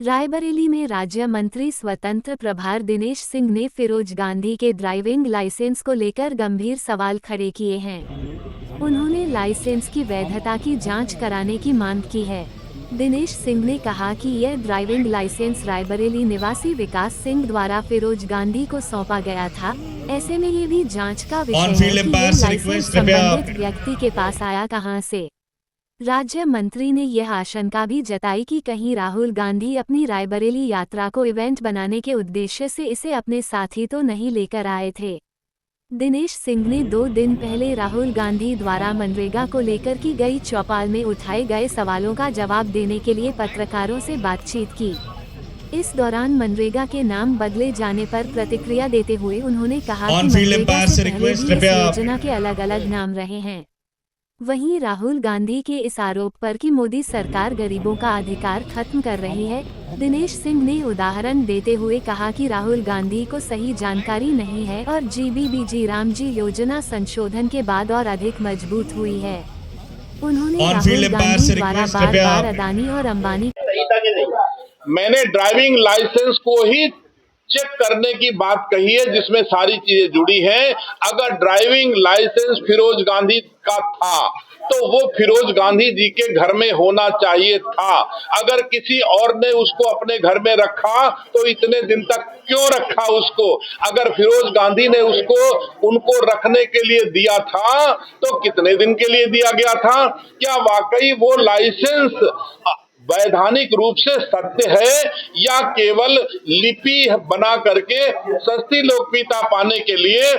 रायबरेली में राज्य मंत्री स्वतंत्र प्रभार दिनेश सिंह ने फिरोज गांधी के ड्राइविंग लाइसेंस को लेकर गंभीर सवाल खड़े किए हैं। उन्होंने लाइसेंस की वैधता की जांच कराने की मांग की है। दिनेश सिंह ने कहा कि यह ड्राइविंग लाइसेंस रायबरेली निवासी विकास सिंह द्वारा फिरोज गांधी को सौंपा गया था। ऐसे में ये भी जांच का विषय है कि यह लाइसेंस संबंधित व्यक्ति के पास आया कहां से। राज्य मंत्री ने यह आशंका भी जताई कि कहीं राहुल गांधी अपनी रायबरेली यात्रा को इवेंट बनाने के उद्देश्य से इसे अपने साथ ही तो नहीं लेकर आए थे। दिनेश सिंह ने 2 दिन पहले राहुल गांधी द्वारा मनरेगा को लेकर की गई चौपाल में उठाए गए सवालों का जवाब देने के लिए पत्रकारों से बातचीत की। इस दौरान मनरेगा के नाम बदले जाने पर प्रतिक्रिया देते हुए उन्होंने कहा कि मनरेगा से पहले भी इस योजना के अलग-अलग नाम रहे हैं। वहीं राहुल गांधी के इस आरोप पर कि मोदी सरकार गरीबों का अधिकार खत्म कर रही है, दिनेश सिंह ने उदाहरण देते हुए कहा कि राहुल गांधी को सही जानकारी नहीं है और जीबीबीजी रामजी योजना संशोधन के बाद और अधिक मजबूत हुई है। उन्होंने राहुल गांधी द्वारा बार-बार अदानी और अंबानी मैंने ड्राइविंग लाइसेंस को ही चेक करने की बात कही है जिसमें सारी चीजें जुड़ी हैं। अगर ड्राइविंग लाइसेंस फिरोज गांधी का था तो वो फिरोज गांधी जी के घर में होना चाहिए था। अगर किसी और ने उसको अपने घर में रखा तो इतने दिन तक क्यों रखा उसको? अगर फिरोज गांधी ने उसको उनको रखने के लिए दिया था तो कितने दिन के लिए दिया गया था? क्या वाकई वो लाइसेंस वैधानिक रूप से सत्य है या केवल लिपि बना करके सस्ती लोकप्रियता पाने के लिए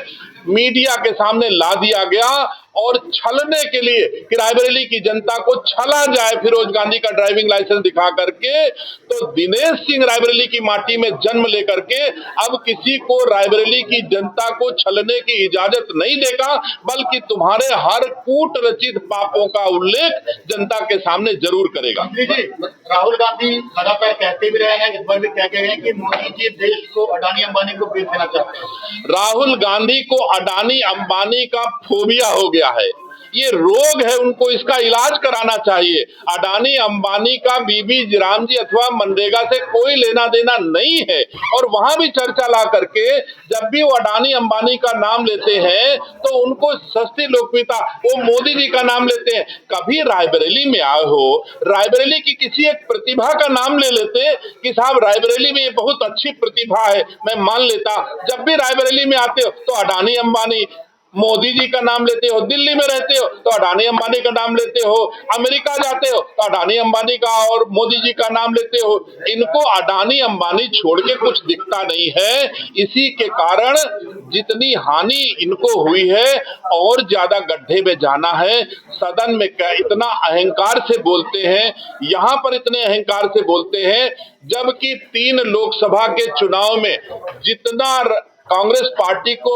मीडिया के सामने ला दिया गया और छलने के लिए कि रायबरेली की जनता को छला जाए फिरोज गांधी का ड्राइविंग लाइसेंस दिखा करके? तो दिनेश सिंह रायबरेली की माटी में जन्म लेकर के अब किसी को रायबरेली की जनता को छलने की इजाजत नहीं देगा, बल्कि तुम्हारे हर कूट रचित पापों का उल्लेख जनता के सामने जरूर करेगा। राहुल गांधी लगातार कहते भी रहे हैं, इस बार भी कह गए हैं कि मोदी जी देश को अडानी अंबानी को बेच देना चाहते हैं। राहुल गांधी को अडानी अंबानी का फोबिया हो गया है, ये रोग है, उनको इसका इलाज कराना चाहिए। अडानी अंबानी का बीबी रामजी अथवा मनरेगा से कोई लेना देना नहीं है। और वहां भी चर्चा ला करके जब भी वो अडानी अंबानी का नाम लेते हैं तो उनको सस्ती लोकप्रियता, वो मोदी जी का नाम लेते हैं। कभी रायबरेली में आए हो, रायबरेली की किसी एक प्रतिभा का नाम ले लेते कि साहब रायबरेली में ये बहुत अच्छी प्रतिभा है, मैं मान लेता। जब भी रायबरेली में आते हो तो अडानी अंबानी, मोदी जी का नाम लेते हो, दिल्ली में रहते हो तो अडानी अंबानी का नाम लेते हो, अमेरिका जाते हो तो अडानी अंबानी का और मोदी जी का नाम लेते हो। इनको अडानी अंबानी छोड़ के कुछ दिखता नहीं है। इसी के कारण जितनी हानि इनको हुई है और ज्यादा गड्ढे में जाना है। सदन में इतना अहंकार से बोलते हैं, यहाँ पर इतने अहंकार से बोलते हैं, जबकि 3 लोकसभा के चुनाव में जितना कांग्रेस पार्टी को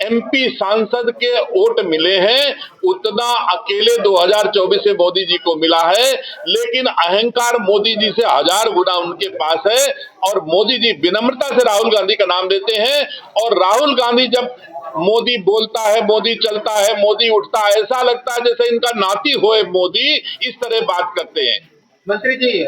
एमपी सांसद के वोट मिले हैं उतना अकेले 2024 से मोदी जी को मिला है। लेकिन अहंकार मोदी जी से 1000 गुना उनके पास है और मोदी जी विनम्रता से राहुल गांधी का नाम देते हैं। और राहुल गांधी जब मोदी बोलता है, मोदी चलता है, मोदी उठता है, ऐसा लगता है जैसे इनका नाती होए मोदी, इस तरह बात करते हैं। मंत्री जी